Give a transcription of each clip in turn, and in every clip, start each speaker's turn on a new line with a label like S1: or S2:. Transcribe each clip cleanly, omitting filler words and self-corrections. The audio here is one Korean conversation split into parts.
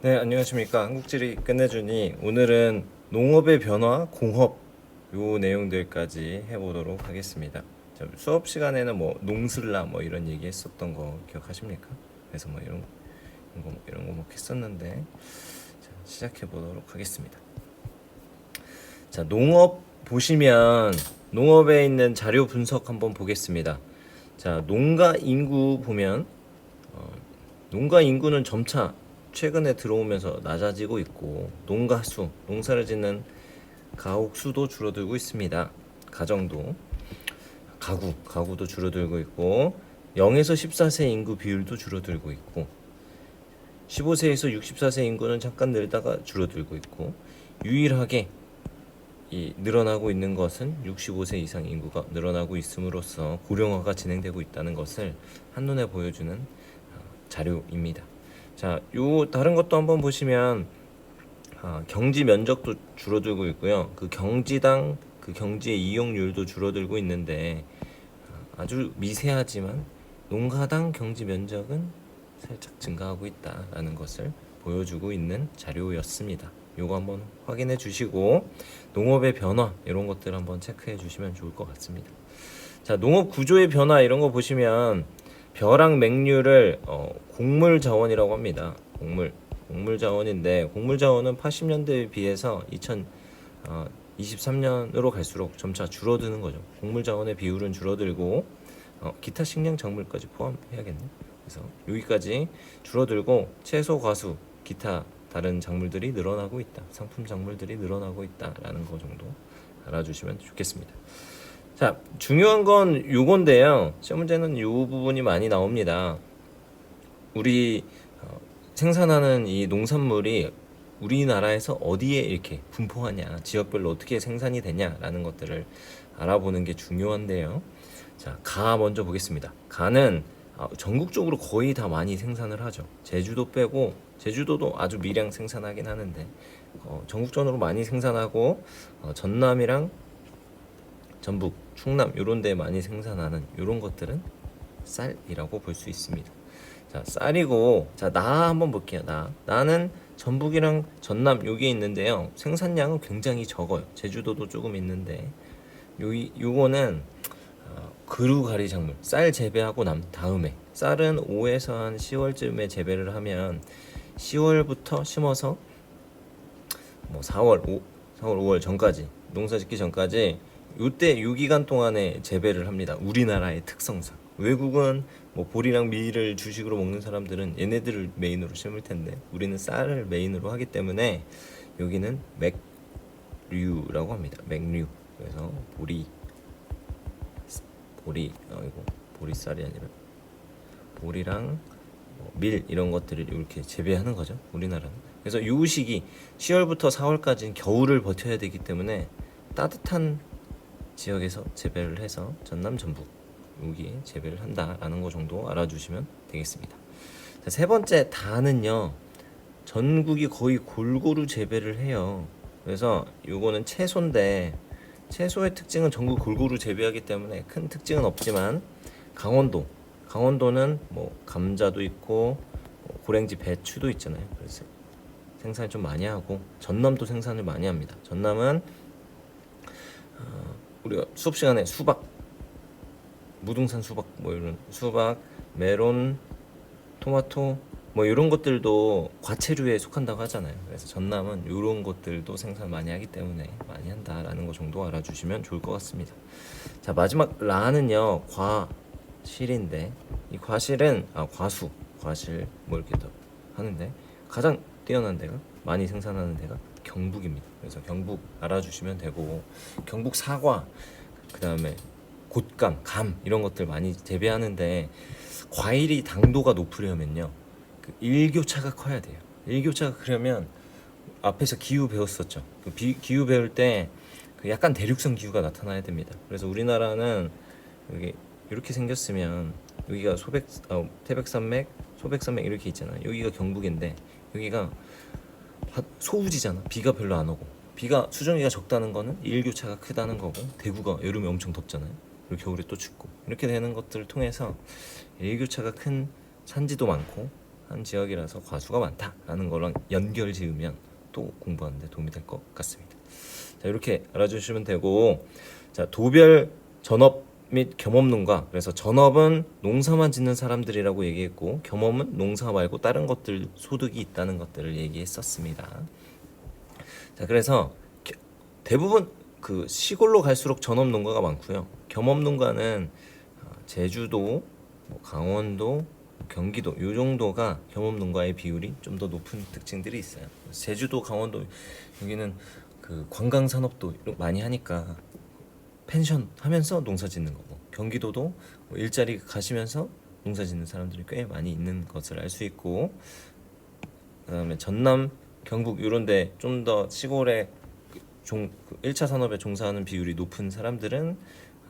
S1: 네, 안녕하십니까. 한국지리 끝내주니 오늘은 농업의 변화, 공업 요 내용들까지 해보도록 하겠습니다. 수업 시간에는 뭐 농슬라 뭐 이런 얘기 했었던 거 기억하십니까? 그래서 뭐 이런 거 뭐 했었는데 자, 시작해 보도록 하겠습니다. 자, 농업 보시면 농업에 있는 자료 분석 한번 보겠습니다. 자, 농가 인구 보면 농가 인구는 점차 최근에 들어오면서 낮아지고 있고 농가 수, 농사를 짓는 가옥 수도 줄어들고 있습니다. 가정도, 가구도 줄어들고 있고 0에서 14세 인구 비율도 줄어들고 있고 15세에서 64세 인구는 잠깐 늘다가 줄어들고 있고 유일하게 이 늘어나고 있는 것은 65세 이상 인구가 늘어나고 있음으로써 고령화가 진행되고 있다는 것을 한눈에 보여주는 자료입니다. 자, 요 다른 것도 한번 보시면 경지 면적도 줄어들고 있고요. 그 경지당 그 경지의 이용률도 줄어들고 있는데 아주 미세하지만 농가당 경지 면적은 살짝 증가하고 있다라는 것을 보여주고 있는 자료였습니다. 요거 한번 확인해 주시고 농업의 변화 이런 것들 한번 체크해 주시면 좋을 것 같습니다. 자, 농업 구조의 변화 이런 거 보시면 벼랑 맹류를 곡물 자원이라고 합니다. 곡물 자원인데 곡물 자원은 80년대에 비해서 2023년으로 갈수록 점차 줄어드는 거죠. 곡물 자원의 비율은 줄어들고 기타 식량 작물까지 포함해야겠네. 그래서 여기까지 줄어들고 채소, 과수, 기타 다른 작물들이 늘어나고 있다. 상품 작물들이 늘어나고 있다라는 거 정도 알아주시면 좋겠습니다. 자, 중요한 건 요건데요. 시험 문제는 요 부분이 많이 나옵니다. 우리 생산하는 이 농산물이 우리나라에서 어디에 이렇게 분포하냐, 지역별로 어떻게 생산이 되냐라는 것들을 알아보는 게 중요한데요. 자, 가 먼저 보겠습니다. 가는 전국적으로 거의 다 많이 생산을 하죠. 제주도 빼고 제주도도 아주 미량 생산하긴 하는데 전국적으로 많이 생산하고 전남이랑 전북, 충남 이런 데 많이 생산하는 이런 것들은 쌀이라고 볼 수 있습니다. 자, 쌀이고 자, 나 한번 볼게요. 나는 전북이랑 전남 여기에 있는데요. 생산량은 굉장히 적어요. 제주도도 조금 있는데 요거는 그루가리 작물 쌀 재배하고 난 다음에 쌀은 5에서 한 10월쯤에 재배를 하면 10월부터 심어서 뭐 4월 5월 전까지 농사 짓기 전까지 요때 요 기간 동안에 재배를 합니다. 우리나라의 특성상 외국은 뭐 보리랑 밀을 주식으로 먹는 사람들은 얘네들을 메인으로 심을 텐데 우리는 쌀을 메인으로 하기 때문에 여기는 맥류라고 합니다. 맥류. 그래서 이거 보리쌀이 아니라 보리랑 밀 이런 것들을 이렇게 재배하는 거죠. 우리나라는. 그래서 요 시기 10월부터 4월까지는 겨울을 버텨야 되기 때문에 따뜻한 지역에서 재배를 해서 전남 전북 여기에 재배를 한다라는 거 정도 알아주시면 되겠습니다. 자, 세 번째 다는요. 전국이 거의 골고루 재배를 해요. 그래서 요거는 채소인데 채소의 특징은 전국 골고루 재배하기 때문에 큰 특징은 없지만 강원도는 뭐 감자도 있고 고랭지 배추도 있잖아요. 그래서 생산을 좀 많이 하고 전남도 생산을 많이 합니다. 전남은 우리가 수업 시간에 수박, 무등산 수박 뭐 이런 수박, 메론, 토마토 뭐 이런 것들도 과채류에 속한다고 하잖아요. 그래서 전남은 이런 것들도 생산 많이 하기 때문에 많이 한다라는 거 정도 알아주시면 좋을 것 같습니다. 자, 마지막 라는요 과실인데 이 과실은 과실 뭐 이렇게 더 하는데 가장 뛰어난 데가 많이 생산하는 데가 경북입니다. 그래서 경북 알아주시면 되고 경북 사과 그 다음에 곶감, 감 이런 것들 많이 재배하는데 과일이 당도가 높으려면요 그 일교차가 커야 돼요. 일교차가 크려면 앞에서 기후 배웠었죠. 기후 배울 때 그 약간 대륙성 기후가 나타나야 됩니다. 그래서 우리나라는 여기 이렇게 생겼으면 여기가 태백산맥, 소백산맥 이렇게 있잖아요. 여기가 경북인데 여기가 소우지잖아. 비가 별로 안 오고 비가 수정기가 적다는 거는 일교차가 크다는 거고 대구가 여름에 엄청 덥잖아요. 그리고 겨울에 또 춥고 이렇게 되는 것들을 통해서 일교차가 큰 산지도 많고 한 지역이라서 과수가 많다라는 거랑 연결 지으면 또 공부하는데 도움이 될 것 같습니다. 자, 이렇게 알아주시면 되고, 자, 도별 전업 및 겸업농가. 그래서 전업은 농사만 짓는 사람들이라고 얘기했고, 겸업은 농사 말고 다른 것들 소득이 있다는 것들을 얘기했었습니다. 자, 그래서 대부분 그 시골로 갈수록 전업 농가가 많고요. 겸업 농가는 제주도, 뭐 강원도, 경기도 요 정도가 겸업 농가의 비율이 좀 더 높은 특징들이 있어요. 제주도, 강원도 여기는 그 관광 산업도 많이 하니까 펜션 하면서 농사 짓는 거고, 경기도도 뭐 일자리 가시면서 농사 짓는 사람들이 꽤 많이 있는 것을 알 수 있고, 그다음에 전남, 경북 이런데 좀 더 시골에 1차 산업에 종사하는 비율이 높은 사람들은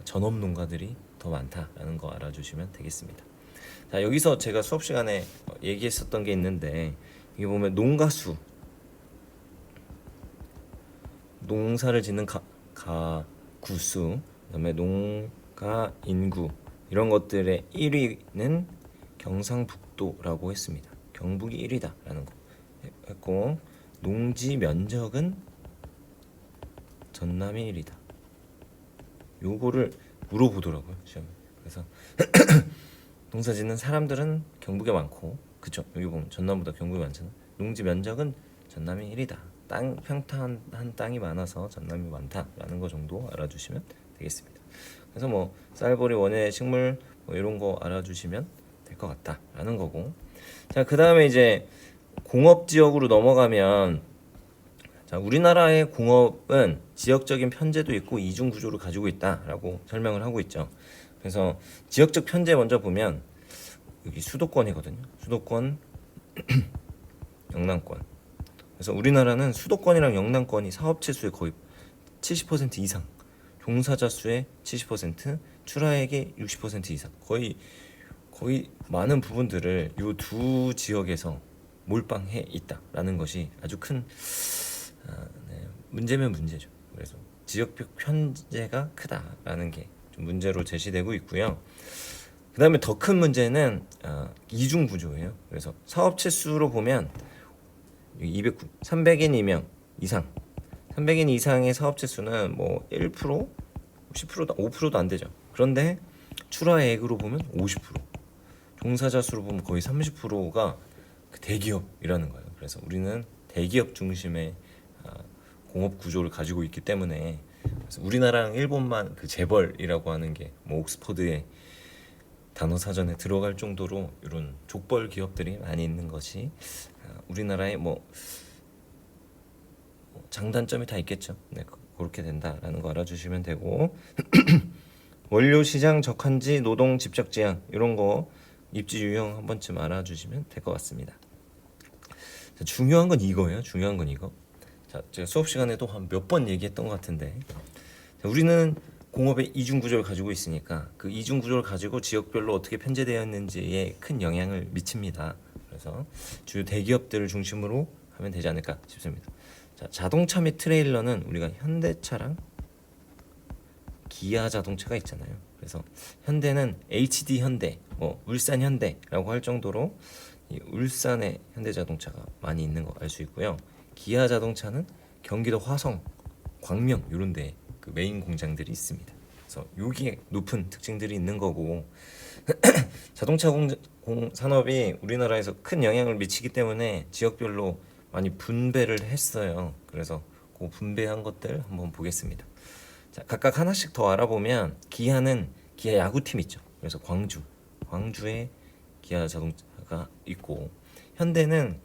S1: 전업 농가들이 더 많다라는 거 알아주시면 되겠습니다. 자, 여기서 제가 수업 시간에 얘기했었던 게 있는데, 이게 보면 농가수, 농사를 짓는 가구수, 그다음에 농가 인구 이런 것들의 1위는 경상북도라고 했습니다. 경북이 1위다라는 거 했고, 농지 면적은 전남이 1위다. 요거를 물어보더라고요, 시험에. 그래서 농사 짓는 사람들은 경북에 많고, 그쵸? 여기 보면 전남보다 경북이 많잖아. 농지 면적은 전남이 1위다. 땅 평탄한 땅이 많아서 전남이 많다라는 거 정도 알아주시면 되겠습니다. 그래서 뭐 쌀보리, 원예, 식물 뭐 이런 거 알아주시면 될 것 같다라는 거고. 자, 그 다음에 이제 공업 지역으로 넘어가면, 자, 우리나라의 공업은 지역적인 편제도 있고 이중 구조를 가지고 있다라고 설명을 하고 있죠. 그래서 지역적 편제 먼저 보면 여기 수도권이거든요. 수도권, 영남권. 그래서 우리나라는 수도권이랑 영남권이 사업체 수의 거의 70% 이상, 종사자 수의 70%, 출하액의 60% 이상, 거의 많은 부분들을 이 두 지역에서 몰빵해 있다라는 것이 아주 큰 문제면 문제죠. 그래서 지역적 편제가 크다라는 게 좀 문제로 제시되고 있고요. 그 다음에 더 큰 문제는 이중 구조예요. 그래서 사업체 수로 보면 300인 이상, 300인 이상의 사업체 수는 뭐 1%, 10%도 5%도 안 되죠. 그런데 출하액으로 보면 50%, 종사자 수로 보면 거의 30%가 대기업이라는 거예요. 그래서 우리는 대기업 중심의 공업 구조를 가지고 있기 때문에, 그래서 우리나라랑 일본만 그 재벌이라고 하는 게 뭐 옥스퍼드의 단어 사전에 들어갈 정도로 이런 족벌 기업들이 많이 있는 것이 우리나라의 뭐 장단점이 다 있겠죠. 네, 그렇게 된다라는 거 알아주시면 되고, 원료 시장 적한지, 노동 집적 제한 이런 거 입지 유형 한 번쯤 알아주시면 될 것 같습니다. 자, 중요한 건 이거예요. 중요한 건 이거. 자, 제가 수업 시간에도 한 몇 번 얘기했던 것 같은데, 자, 우리는 공업의 이중 구조를 가지고 있으니까 그 이중 구조를 가지고 지역별로 어떻게 편제되어 있는지에 큰 영향을 미칩니다. 그래서 주요 대기업들을 중심으로 하면 되지 않을까 싶습니다. 자, 자동차 및 트레일러는 우리가 현대차랑 기아 자동차가 있잖아요. 그래서 현대는 HD 현대, 뭐 울산 현대라고 할 정도로 이 울산에 현대자동차가 많이 있는 거 알 수 있고요. 기아 자동차는 경기도 화성, 광명 이런 데 그 메인 공장들이 있습니다. 그래서 여기에 높은 특징들이 있는 거고, 자동차 산업이 우리나라에서 큰 영향을 미치기 때문에 지역별로 많이 분배를 했어요. 그래서 그 분배한 것들 한번 보겠습니다. 자, 각각 하나씩 더 알아보면, 기아는 기아 야구팀 있죠. 그래서 광주에 기아 자동차가 있고, 현대는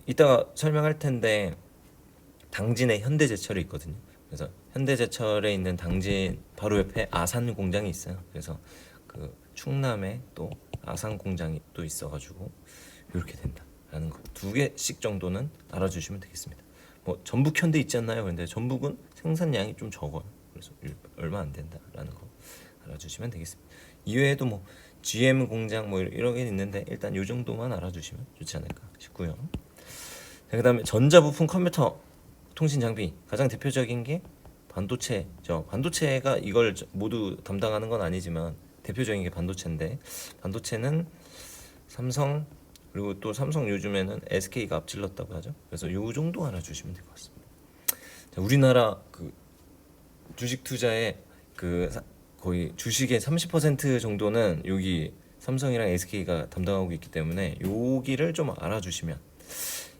S1: 이따가 설명할 텐데 당진에 현대제철이 있거든요. 그래서 현대제철에 있는 당진 바로 옆에 아산 공장이 있어요. 그래서 그 충남에 또 아산 공장이 또 있어가지고 이렇게 된다라는 거 두 개씩 정도는 알아주시면 되겠습니다. 뭐 전북 현대 있지 않나요? 근데 전북은 생산량이 좀 적어요. 그래서 얼마 안 된다라는 거 알아주시면 되겠습니다. 이외에도 뭐 GM 공장 뭐 이런 게 있는데 일단 이 정도만 알아주시면 좋지 않을까 싶고요. 그다음에 전자부품, 컴퓨터, 통신 장비 가장 대표적인 게 반도체죠. 반도체가 이걸 모두 담당하는 건 아니지만 대표적인 게 반도체인데, 반도체는 삼성, 그리고 또 삼성 요즘에는 SK가 앞질렀다고 하죠. 그래서 요 정도 알아주시면 될 것 같습니다. 자, 우리나라 그 주식 투자의 거의 주식의 30% 정도는 여기 삼성이랑 SK가 담당하고 있기 때문에 여기를 좀 알아주시면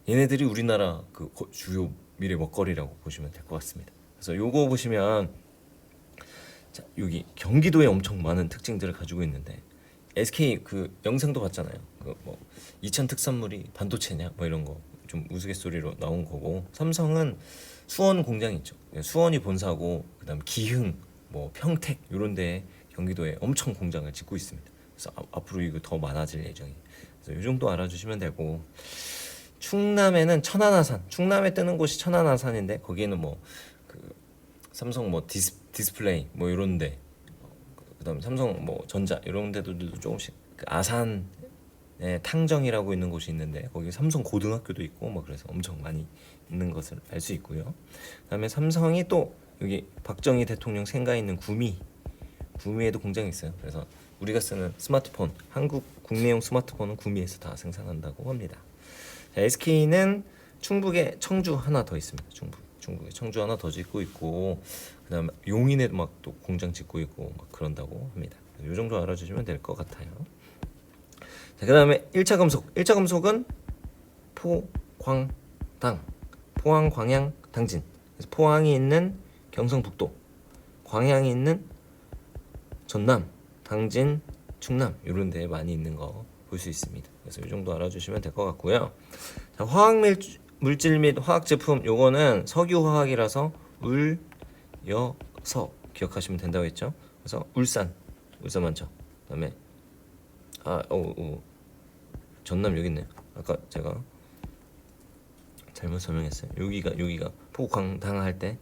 S1: 얘네들이 우리나라 그 주요 미래 먹거리라고 보시면 될 것 같습니다. 그래서 요거 보시면 자, 여기 경기도에 엄청 많은 특징들을 가지고 있는데 SK 그 영상도 봤잖아요. 그 뭐 이천 특산물이 반도체냐 뭐 이런 거 좀 우스갯소리로 나온 거고, 삼성은 수원 공장이 있죠. 수원이 본사고 그다음 기흥, 뭐 평택 이런 데 경기도에 엄청 공장을 짓고 있습니다. 그래서 앞으로 이거 더 많아질 예정이에요. 그래서 이 정도 알아주시면 되고, 충남에는 천안아산, 충남에 뜨는 곳이 천안아산인데 거기에는 뭐 그 삼성 뭐 디스플레이 뭐 이런데, 그다음 삼성 뭐 전자 이런 데들도 조금씩 그 아산에 탕정이라고 있는 곳이 있는데 거기 삼성 고등학교도 있고 뭐 그래서 엄청 많이 있는 것을 알 수 있고요. 그다음에 삼성이 또 여기 박정희 대통령 생가 있는 구미에도 공장이 있어요. 그래서 우리가 쓰는 스마트폰, 한국 국내용 스마트폰은 구미에서 다 생산한다고 합니다. 자, SK는 충북에 청주 하나 더 있습니다. 충북에 청주 하나 더 짓고 있고, 그다음에 용인에도 막 또 공장 짓고 있고 막 그런다고 합니다. 이 정도 알아주시면 될 것 같아요. 자, 그다음에 1차 금속은 포광당, 포항, 광양, 당진. 그래서 포항이 있는 경성북도, 광양이 있는 전남, 당진, 충남 이런 데 많이 있는 거 볼 수 있습니다. 그래서 이 정도 알아주시면 될 것 같고요. 자, 물질 및 화학 제품, 요거는 석유화학이라서 울, 여, 서 기억하시면 된다고 했죠. 그래서 울산 먼저. 그다음에 전남 여기 있네요. 아까 제가 잘못 설명했어요. 여기가 포광당 할 때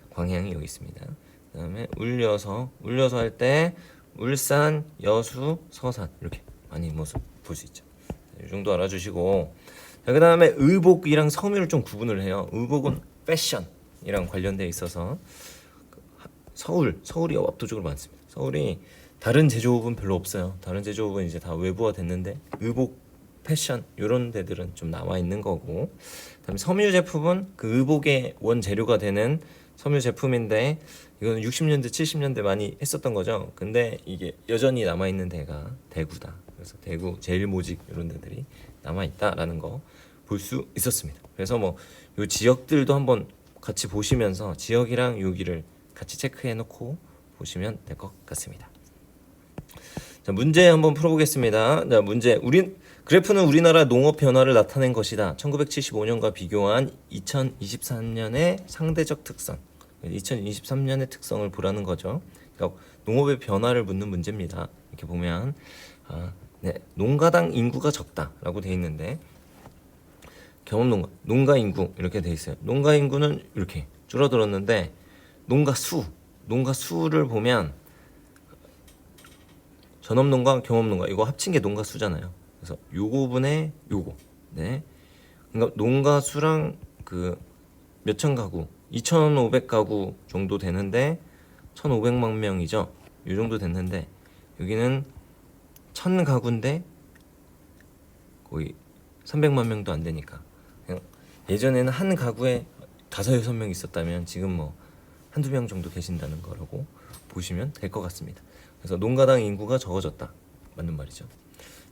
S1: 광양이 여기 있습니다. 그다음에 울려서 할 때 울산, 여수, 서산 이렇게 많이 모습 볼 수 있죠. 이 정도 알아주시고, 그다음에 의복이랑 섬유를 좀 구분을 해요. 의복은 패션이랑 관련돼 있어서 서울이 압도적으로 많습니다. 서울이 다른 제조업은 별로 없어요. 다른 제조업은 이제 다 외부화 됐는데 의복, 패션 이런 데들은 좀 남아 있는 거고, 그다음에 섬유 제품은 그 의복의 원재료가 되는 섬유 제품인데 이거는 60년대 70년대 많이 했었던 거죠. 근데 이게 여전히 남아 있는 데가 대구다. 그래서 대구, 제일모직 이런 데들이 남아 있다라는 거 볼 수 있었습니다. 그래서 뭐 요 지역들도 한번 같이 보시면서 지역이랑 여기를 같이 체크해 놓고 보시면 될 것 같습니다. 자, 문제 한번 풀어보겠습니다. 자, 문제. 그래프는 우리나라 농업 변화를 나타낸 것이다. 1975년과 비교한 2023년의 상대적 특성. 2023년의 특성을 보라는 거죠. 그러니까 농업의 변화를 묻는 문제입니다. 이렇게 보면 농가당 인구가 적다라고 돼 있는데, 농가 인구 이렇게 돼 있어요. 농가 인구는 이렇게 줄어들었는데 농가 수를 보면 전업농가, 경업농가 이거 합친 게 농가 수잖아요. 그래서 요거분의 요거. 네. 그러니까 농가 수랑 그 몇천 가구, 2,500가구 정도 되는데 1,500만 명이죠. 요 정도 됐는데 여기는 1,000가구인데 거의 300만 명도 안 되니까. 그냥 예전에는 한 가구에 5-6명 있었다면 지금 뭐 한두 명 정도 계신다는 거라고 보시면 될 것 같습니다. 그래서 농가당 인구가 적어졌다. 맞는 말이죠.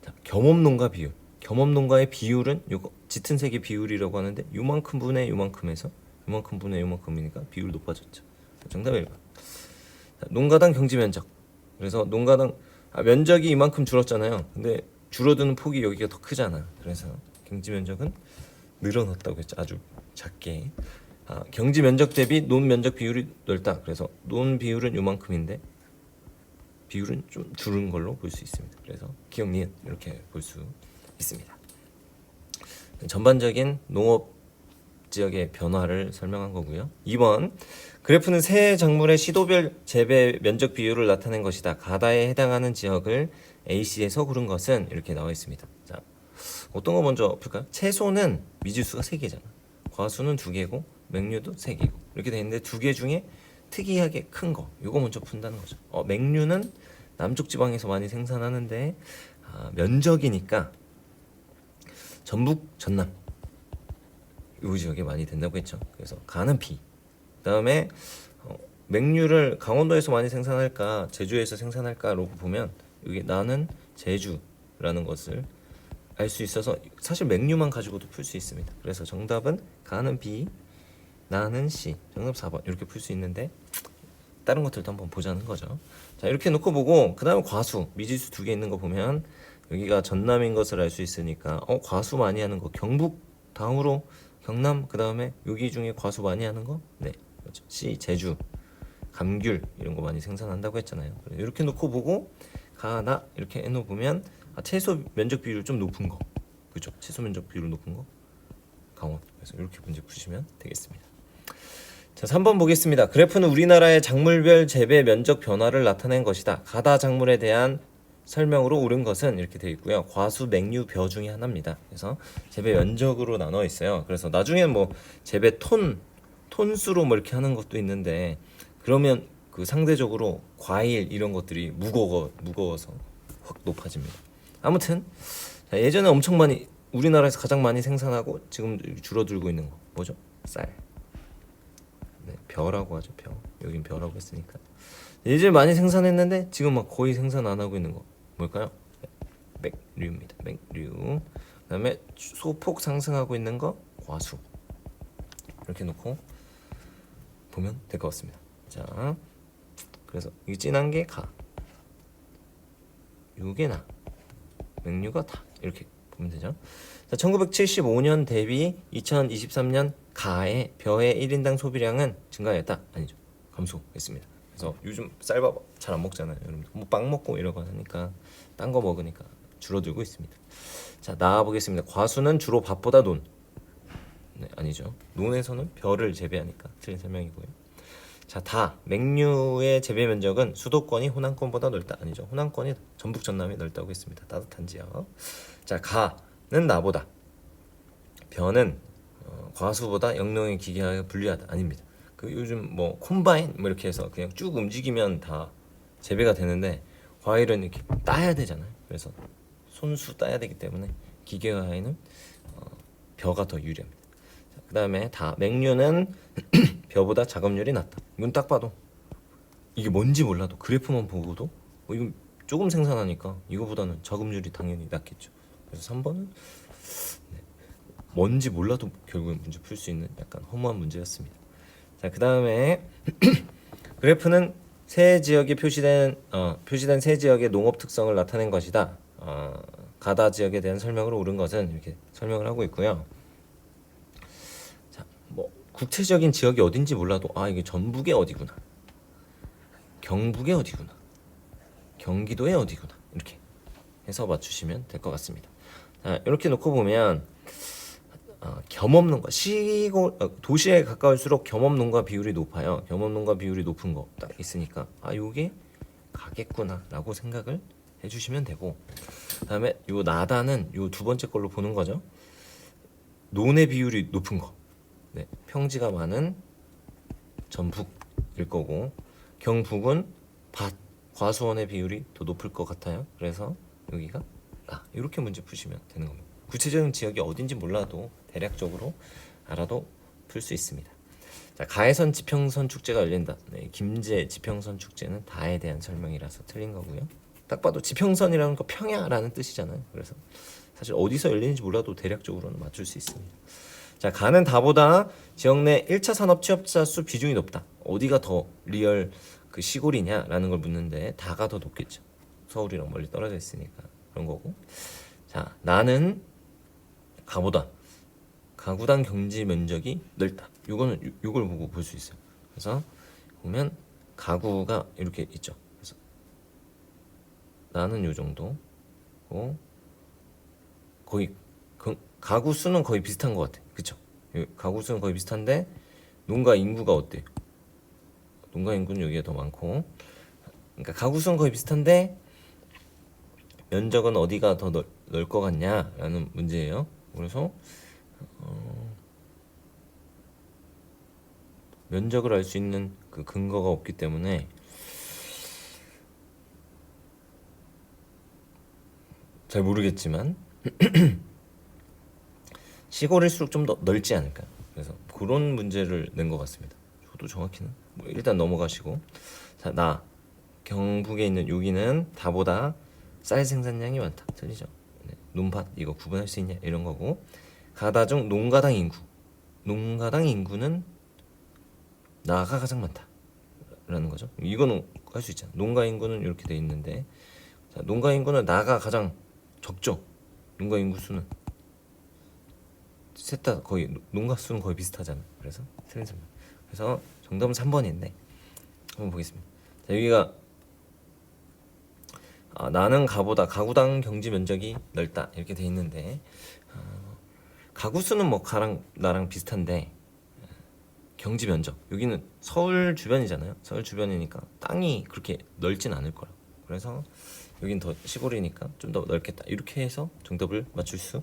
S1: 자, 겸업농가 비율. 겸업농가의 비율은 요거 짙은 색의 비율이라고 하는데 요만큼 분의 요만큼에서 요만큼 분의 요만큼이니까 비율 높아졌죠. 정답 1번. 자, 농가당 경지 면적. 그래서 농가당 면적이 이만큼 줄었잖아요. 근데 줄어드는 폭이 여기가 더 크잖아. 그래서 경지 면적은 늘어났다고 했죠. 아주 작게. 경지 면적 대비 논 면적 비율이 넓다. 그래서 논 비율은 요만큼인데 비율은 좀 줄은 걸로 볼 수 있습니다. 그래서 기억 니은 이렇게 볼 수 있습니다. 전반적인 농업 지역의 변화를 설명한 거고요. 2번 그래프는 새 작물의 시도별 재배 면적 비율을 나타낸 것이다. 가다에 해당하는 지역을 AC에서 고른 것은 이렇게 나와 있습니다. 자, 어떤 거 먼저 볼까요? 채소는 미지수가 3개잖아. 과수는 2개고 맹류도 3개고 이렇게 돼 있는데 2개 중에 특이하게 큰 거 이거 먼저 푼다는 거죠. 맹류는 남쪽 지방에서 많이 생산하는데 면적이니까 전북, 전남 이 지역에 많이 된다고 했죠. 그래서 가는 비. 그다음에 맹류를 강원도에서 많이 생산할까 제주에서 생산할까라고 보면 여기 나는 제주라는 것을 알 수 있어서 사실 맹류만 가지고도 풀 수 있습니다. 그래서 정답은 가는 B, 나는 C. 정답 4번 이렇게 풀 수 있는데 다른 것들도 한번 보자는 거죠. 자, 이렇게 놓고 보고 그 다음에 과수, 미지수 두 개 있는 거 보면 여기가 전남인 것을 알 수 있으니까 과수 많이 하는 거 경북 다음으로 경남 그 다음에 여기 중에 과수 많이 하는 거 네, 그렇죠. C, 제주, 감귤 이런 거 많이 생산한다고 했잖아요. 이렇게 놓고 보고 가나 이렇게 해놓으면 채소 면적 비율 좀 높은 거 그죠? 채소 면적 비율 높은 거 강원. 그래서 이렇게 문제 푸시면 되겠습니다. 자, 3번 보겠습니다. 그래프는 우리나라의 작물별 재배 면적 변화를 나타낸 것이다. 가다 작물에 대한 설명으로 옳은 것은 이렇게 되어 있고요. 과수, 맹류, 벼 중에 하나입니다. 그래서 재배 면적으로 나눠 있어요. 그래서 나중엔 뭐 재배 톤수로 뭐 이렇게 하는 것도 있는데 그러면 그 상대적으로 과일 이런 것들이 무거워서 확 높아집니다. 아무튼 예전에 엄청 많이 우리나라에서 가장 많이 생산하고 지금 줄어들고 있는 거 뭐죠? 쌀. 네, 벼라고 하죠. 벼. 여긴 벼라고 했으니까. 예전에 많이 생산했는데 지금 막 거의 생산 안 하고 있는 거 뭘까요? 맥류입니다. 맥류. 그다음에 소폭 상승하고 있는 거 과수. 이렇게 놓고 보면 될 것 같습니다. 자, 그래서 이 진한 게 가. 요게 나. 맥류가 다. 이렇게 보면 되죠. 자, 1975년 대비 2023년 가의 벼의 1인당 소비량은 증가했다. 아니죠. 감소했습니다. 그래서 요즘 쌀밥 잘 안 먹잖아요. 여러분 뭐 빵 먹고 이러고 하니까 딴 거 먹으니까 줄어들고 있습니다. 자, 나와 보겠습니다. 과수는 주로 밭보다 논. 네, 아니죠. 논에서는 벼를 재배하니까 틀린 설명이고요. 자, 다 맹류의 재배 면적은 수도권이 호남권보다 넓다. 아니죠. 호남권이 전북 전남이 넓다고 했습니다. 따뜻한 지역. 자, 가는 나보다 벼는 과수보다 영농의 기계가 불리하다. 아닙니다. 그 요즘 뭐 콤바인 뭐 이렇게 해서 그냥 쭉 움직이면 다 재배가 되는데 과일은 이렇게 따야 되잖아요. 그래서 손수 따야 되기 때문에 기계화에는 벼가 더 유리합니다. 그 다음에 다 맹류는 벼보다 작업률이 낮다. 이건 딱 봐도 이게 뭔지 몰라도 그래프만 보고도 이거 조금 생산하니까 이거보다는 작업률이 당연히 낮겠죠. 그래서 3번은 뭔지 몰라도 결국엔 문제 풀 수 있는 약간 허무한 문제였습니다. 자, 그 다음에 그래프는 세 지역에 표시된 세 지역의 농업 특성을 나타낸 것이다. 가다 지역에 대한 설명으로 옳은 것은 이렇게 설명을 하고 있고요. 자, 뭐 구체적인 지역이 어딘지 몰라도 이게 전북의 어디구나, 경북의 어디구나, 경기도의 어디구나 이렇게 해서 맞추시면 될 것 같습니다. 자, 이렇게 놓고 보면 겸업농가 시골 도시에 가까울수록 겸업농가 비율이 높아요. 겸업농가 비율이 높은 거 딱 있으니까 요게 가겠구나라고 생각을 해주시면 되고, 그다음에 요 나다는 요 두 번째 걸로 보는 거죠. 논의 비율이 높은 거, 네, 평지가 많은 전북일 거고, 경북은 밭 과수원의 비율이 더 높을 것 같아요. 그래서 여기가 이렇게 문제 푸시면 되는 겁니다. 구체적인 지역이 어딘지 몰라도 대략적으로 알아도 풀 수 있습니다. 자, 가해선 지평선 축제가 열린다. 네, 김제 지평선 축제는 다에 대한 설명이라서 틀린 거고요. 딱 봐도 지평선이라는 거 평야라는 뜻이잖아요. 그래서 사실 어디서 열리는지 몰라도 대략적으로는 맞출 수 있습니다. 자, 가는 다보다 지역 내 1차 산업 취업자 수 비중이 높다. 어디가 더 리얼 그 시골이냐라는 걸 묻는데 다가 더 높겠죠. 서울이랑 멀리 떨어져 있으니까 그런 거고. 자, 나는 가보다 가구당 경지 면적이 넓다. 요걸 보고 볼 수 있어요. 그래서 보면 가구가 이렇게 있죠. 그래서 나는 요 정도, 거의 가구 수는 거의 비슷한 것 같아. 그쵸? 가구 수는 거의 비슷한데 농가 인구가 어때? 농가 인구는 여기가 더 많고, 그러니까 가구 수는 거의 비슷한데 면적은 어디가 더 넓을 것 같냐라는 문제예요. 그래서 면적을 알 수 있는 그 근거가 없기 때문에 잘 모르겠지만 시골일수록 좀 더 넓지 않을까요? 그래서 그런 문제를 낸 것 같습니다. 저도 정확히는 뭐 일단 넘어가시고, 자, 나 경북에 있는 여기는 다보다 쌀 생산량이 많다. 틀리죠? 네, 논밭 이거 구분할 수 있냐 이런 거고, 가다 중 농가당 인구, 농가당 인구는 나가 가장 많다라는 거죠. 이거는 할 수 있잖아. 농가 인구는 이렇게 돼 있는데, 자, 농가 인구는 나가 가장 적죠. 농가 인구 수는 셋 다 거의 농가 수는 거의 비슷하잖아. 그래서 틀린 설명. 그래서 정답은 3번인데 한번 보겠습니다. 자, 여기가 나는 가보다 가구당 경지 면적이 넓다 이렇게 돼 있는데, 가구 수는 뭐 가랑 나랑 비슷한데 경지 면적 여기는 서울 주변이잖아요. 서울 주변이니까 땅이 그렇게 넓진 않을 거라. 그래서 여긴 더 시골이니까 좀 더 넓겠다. 이렇게 해서 정답을 맞출 수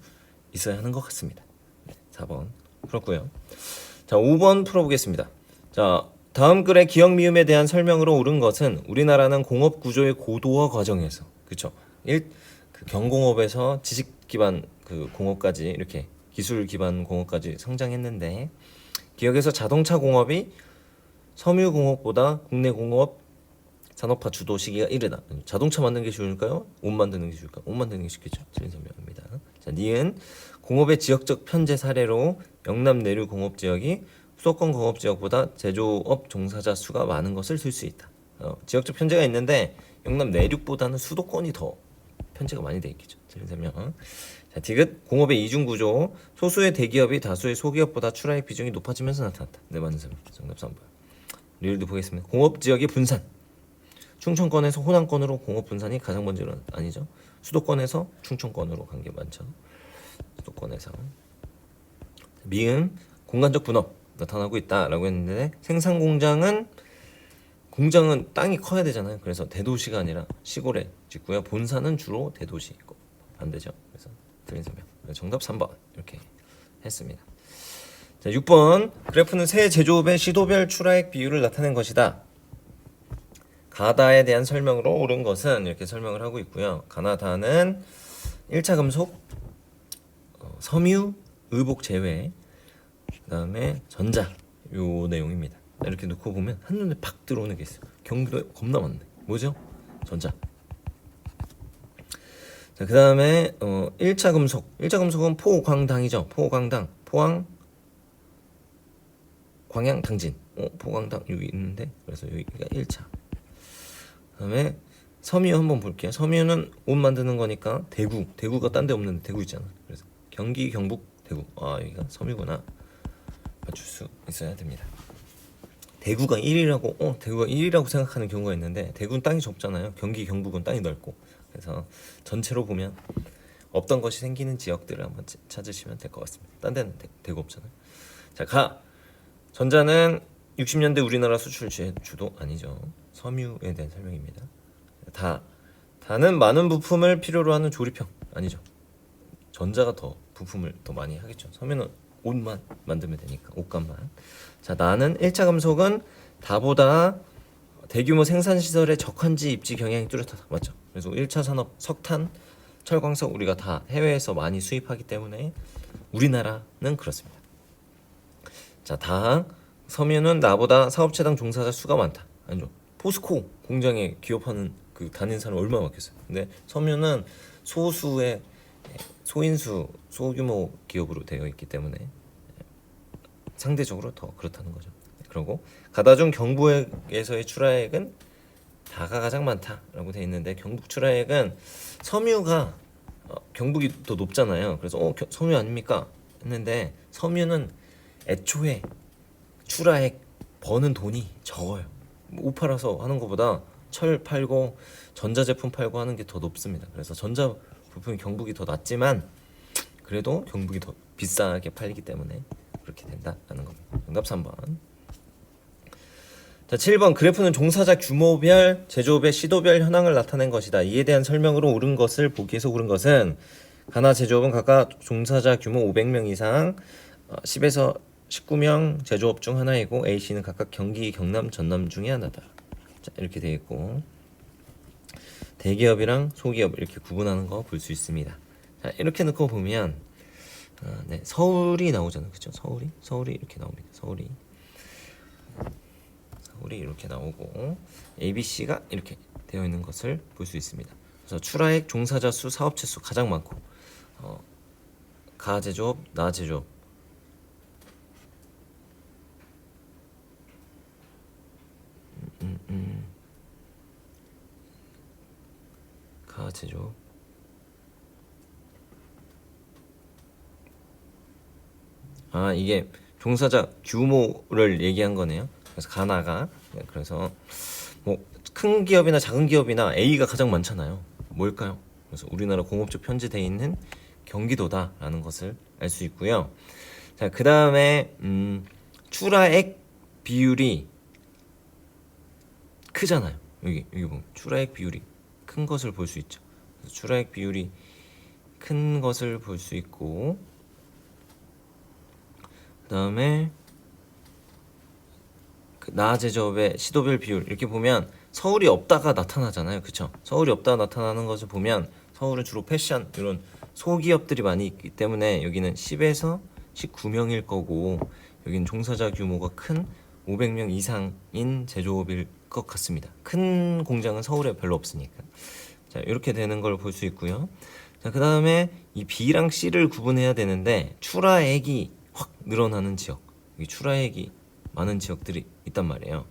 S1: 있어야 하는 것 같습니다. 4번 그렇고요. 자, 5번 풀어보겠습니다. 자, 다음 글의 기억 미음에 대한 설명으로 옳은 것은 우리나라는 공업 구조의 고도화 과정에서, 그렇죠? 그 경공업에서 지식 기반 그 공업까지 이렇게 기술 기반 공업까지 성장했는데, 기억에서 자동차 공업이 섬유 공업보다 국내 공업 산업화 주도 시기가 이르다. 자동차 만드는 게 쉬울까요? 옷 만드는 게 쉬울까요? 옷 만드는 게 쉽겠죠. 틀린 설명입니다. 자, 니은 공업의 지역적 편제 사례로 영남 내륙 공업 지역이 수도권 공업 지역보다 제조업 종사자 수가 많은 것을 들 수 있다. 지역적 편제가 있는데 영남 내륙보다는 수도권이 더 편제가 많이 돼 있겠죠. 틀린 설명. 자, 디귿 공업의 이중 구조, 소수의 대기업이 다수의 소기업보다 출하액 비중이 높아지면서 나타났다. 네, 맞는 설명. 정답 3번. 리을도 보겠습니다. 공업 지역의 분산. 충청권에서 호남권으로 공업 분산이 가장 먼저 일어났다. 아니죠. 수도권에서 충청권으로 간 게 많죠. 수도권에서. 미음 공간적 분업 나타나고 있다라고 했는데, 생산 공장은 땅이 커야 되잖아요. 그래서 대도시가 아니라 시골에 짓고요. 본사는 주로 대도시고 반대죠. 그래서 틀린 설명. 정답 3번 이렇게 했습니다. 자, 6번 그래프는 새 제조업의 시도별 출하액 비율을 나타낸 것이다. 가다에 대한 설명으로 옳은 것은 이렇게 설명을 하고 있고요. 가나다는 1차 금속, 섬유, 의복 제외, 그다음에 전자 요 내용입니다. 이렇게 놓고 보면 한눈에 팍 들어오는 게 있어요. 경기도에 겁나 많네. 뭐죠? 전자. 자, 그다음에 1차 금속은 포광당이죠. 포광당, 포항, 광양, 당진. 포광당 여기 있는데, 그래서 여기가 1차. 그다음에 섬유 한번 볼게요. 섬유는 옷 만드는 거니까 대구가 딴 데 없는데 대구 있잖아. 그래서 경기, 경북, 대구. 여기가 섬유구나. 맞출 수 있어야 됩니다. 대구가 1위라고 생각하는 경우가 있는데, 대구는 땅이 좁잖아요. 경기, 경북은 땅이 넓고. 그래서 전체로 보면 없던 것이 생기는 지역들을 한번 찾으시면 될 것 같습니다. 딴 데는 대구 없잖아요. 자, 전자는 60년대 우리나라 수출 주도 아니죠. 섬유에 대한 설명입니다. 다는 많은 부품을 필요로 하는 조립형 아니죠. 전자가 더 부품을 더 많이 하겠죠. 섬유는 옷만 만들면 되니까 옷감만. 자, 나는 1차 금속은 다보다 대규모 생산 시설의 적한지 입지 경향이 뚜렷하다. 맞죠? 그래서 1차 산업 석탄, 철광석 우리가 다 해외에서 많이 수입하기 때문에 우리나라는 그렇습니다. 자, 섬유는 나보다 사업체당 종사자 수가 많다. 아니죠. 포스코 공장에 기업하는 그 다니는 사람 얼마나 많겠어요. 근데 섬유는 소수의 소인수 소규모 기업으로 되어 있기 때문에 상대적으로 더 그렇다는 거죠. 그리고 가다 중 경북에서의 출하액은 다가 가장 많다라고 되어 있는데, 경북 출하액은 섬유가 경북이 더 높잖아요. 그래서 섬유 아닙니까 했는데, 섬유는 애초에 출하액 버는 돈이 적어요. 옷 팔아서 하는 것보다 철 팔고 전자제품 팔고 하는 게 더 높습니다. 그래서 전자 부품이 경북이 더 낫지만 그래도 경북이 더 비싸게 팔리기 때문에 그렇게 된다라는 겁니다. 정답 3번. 자, 7번 그래프는 종사자 규모별 제조업의 시도별 현황을 나타낸 것이다. 이에 대한 설명으로 옳은 것을 보기에서 옳은 것은 가나 제조업은 각각 종사자 규모 500명 이상 10에서 19명 제조업 중 하나이고, A씨는 각각 경기, 경남, 전남 중에 하나다. 자, 이렇게 되어 있고, 대기업이랑 소기업 이렇게 구분하는 거 볼 수 있습니다. 자, 이렇게 놓고 보면 네, 서울이 나오잖아요, 그렇죠? 서울이 이렇게 나옵니다. 서울이 이렇게 나오고 ABC가 이렇게 되어 있는 것을 볼 수 있습니다. 그래서 출하액, 종사자 수, 사업체 수 가장 많고 가제조업, 나제조업 가제조업 이게 종사자 규모를 얘기한 거네요. 그래서 가나가 그래서 뭐 큰 기업이나 작은 기업이나 A가 가장 많잖아요. 뭘까요? 그래서 우리나라 공업적 편제돼 있는 경기도다라는 것을 알 수 있고요. 자, 그 다음에 출하액 비율이 크잖아요. 여기 보면 출하액 비율이 큰 것을 볼 수 있죠. 그래서 출하액 비율이 큰 것을 볼 수 있고, 그 다음에 그 나제조업의 시도별 비율 이렇게 보면 서울이 없다가 나타나잖아요, 그쵸? 서울이 없다가 나타나는 것을 보면 서울은 주로 패션 이런 소기업들이 많이 있기 때문에 여기는 10에서 19명일 거고, 여기는 종사자 규모가 큰 500명 이상인 제조업일 것 같습니다. 큰 공장은 서울에 별로 없으니까. 자, 이렇게 되는 걸 볼 수 있고요. 자, 그 다음에 이 B랑 C를 구분해야 되는데 출하액이 확 늘어나는 지역, 여기 출하액이 많은 지역들이 있단 말이에요.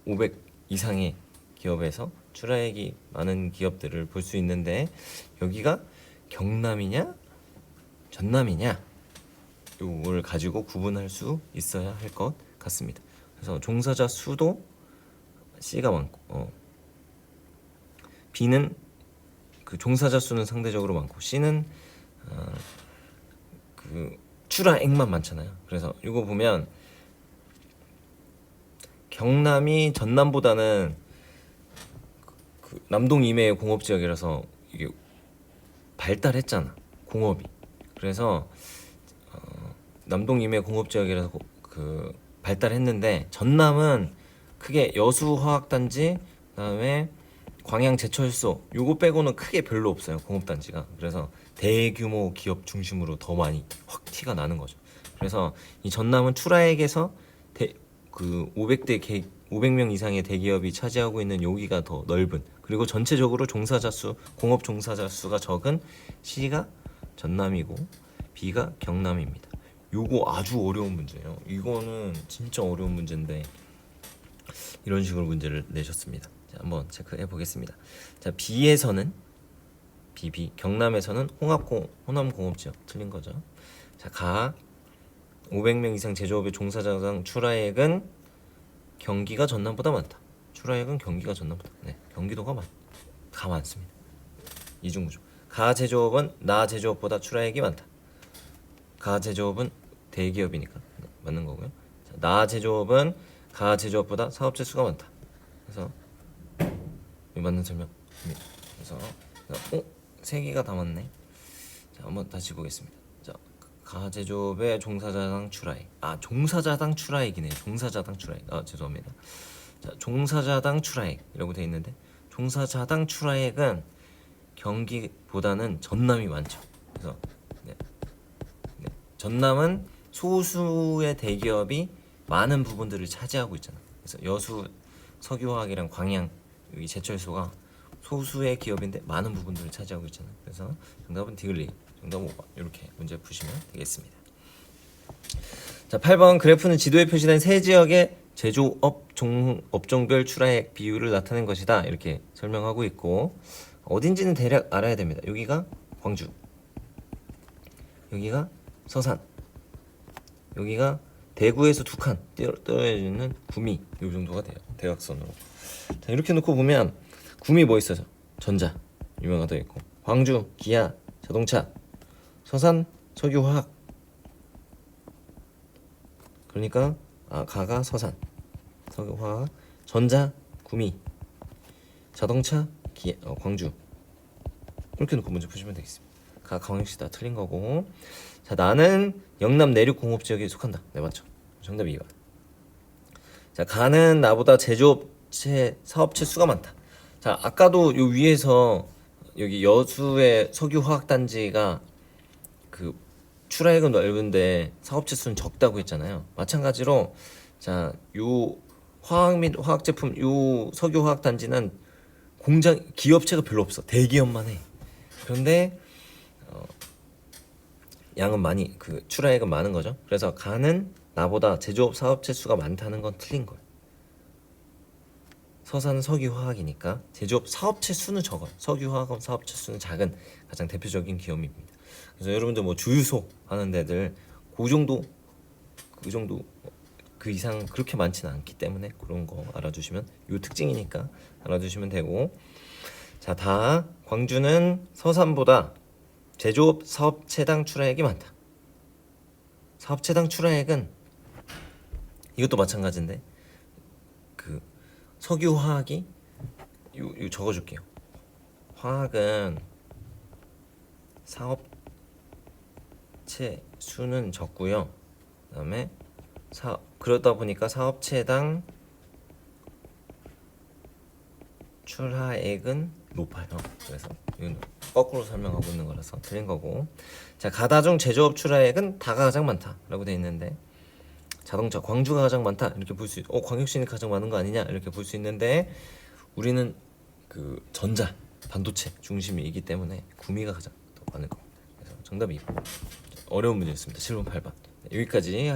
S1: 500 이상의 기업에서 출하액이 많은 기업들을 볼 수 있는데 여기가 경남이냐 전남이냐 이걸 가지고 구분할 수 있어야 할 것 같습니다. 그래서 종사자 수도 C가 많고 B는 그 종사자 수는 상대적으로 많고 C는 그 출하액만 많잖아요. 그래서 이거 보면 경남이 전남보다는 그 남동 이외의 공업 지역이라서 이게 발달했잖아, 공업이. 그래서 남동 이외 공업 지역이라서 그 발달했는데 전남은 크게 여수화학단지, 그다음에 광양제철소 요거 빼고는 크게 별로 없어요, 공업단지가. 그래서 대규모 기업 중심으로 더 많이 확 티가 나는 거죠. 그래서 이 전남은 출하액에서 그 500명 이상의 대기업이 차지하고 있는 여기가 더 넓은, 그리고 전체적으로 종사자 수, 공업 종사자 수가 적은 C가 전남이고 B가 경남입니다. 요거 아주 어려운 문제예요. 이거는 진짜 어려운 문제인데 이런 식으로 문제를 내셨습니다. 자, 한번 체크해 보겠습니다. 자, B에서는 B 경남에서는 호남공업지역 틀린 거죠. 자, 가 500명 이상 제조업의 종사자당 출하액은 경기가 전남보다 많다. 출하액은 경기가 전남보다, 네, 경기도가 다 많습니다. 이중구조. 가 제조업은 나 제조업보다 출하액이 많다. 가 제조업은 대기업이니까 네, 맞는 거고요. 자, 나 제조업은 가 제조업보다 사업체 수가 많다. 그래서 맞는 설명입니다. 그래서 세 개가 다 맞네. 자, 한번 다시 보겠습니다. 자, 가제조업의 종사자당 출하액. 종사자당 출하액이네요. 종사자당 출하액. 죄송합니다. 자, 종사자당 출하액이라고 돼 있는데 종사자당 출하액은 경기보다는 전남이 많죠. 그래서 전남은 소수의 대기업이 많은 부분들을 차지하고 있잖아요. 그래서 여수 석유화학이랑 광양 여기 제철소가 소수의 기업인데 많은 부분들을 차지하고 있잖아요. 그래서 정답은 디글리, 정답 5번 이렇게 문제 푸시면 되겠습니다. 자, 8번 그래프는 지도에 표시된 세 지역의 제조업 업종별 출하액 비율을 나타낸 것이다. 이렇게 설명하고 있고, 어딘지는 대략 알아야 됩니다. 여기가 광주, 여기가 서산, 여기가 대구에서 2칸 떨어지는 구미, 이 정도가 돼요. 대각선으로. 자, 이렇게 놓고 보면 구미 뭐 있어요? 전자 유명하다 있고, 광주 기아 자동차, 서산 석유화학. 그러니까 가가 서산 석유화학, 전자 구미, 자동차 기아 광주. 이렇게 놓고 문제 푸시면 되겠습니다. 가 광역시 다 틀린 거고. 자, 나는 영남 내륙 공업 지역에 속한다. 네, 맞죠? 정답 2번. 자, 가는 나보다 제조업체 사업체 수가 많다. 자, 아까도 요 위에서 여기 여수의 석유화학단지가 그 출하액은 넓은데 사업체 수는 적다고 했잖아요. 마찬가지로 자, 요 화학 및 화학 제품 요 석유 화학 단지는 공장 기업체가 별로 없어. 대기업만 해. 그런데 양은 많이 그 출하액은 많은 거죠. 그래서 가는 나보다 제조업 사업체 수가 많다는 건 틀린 거예요. 서사는 석유화학이니까 제조업 사업체 수는 적어요. 석유화학업 사업체 수는 작은 가장 대표적인 기업입니다. 그래서 여러분들 뭐 주유소 하는 데들 그 정도 그 이상 그렇게 많지는 않기 때문에 그런 거 알아두시면 요 특징이니까 알아두시면 되고, 자, 다 광주는 서산보다 제조업 사업체당 출하액이 많다. 사업체당 출하액은 이것도 마찬가지인데 그 석유화학이 요 적어줄게요. 화학은 사업체 수는 적고요. 그다음에 그러다 보니까 사업체당 출하액은 높아요. 그래서 이건 거꾸로 설명하고 있는 거라서 틀린 거고. 자, 가다중 제조업 출하액은 다가 가장 많다라고 돼 있는데 자동차 광주가 가장 많다 이렇게 볼 수 광역시는 가장 많은 거 아니냐 이렇게 볼 수 있는데 우리는 그 전자 반도체 중심이기 때문에 구미가 가장 더 많을 겁니다. 그래서 정답이 어려운 문제였습니다. 7번 8번 여기까지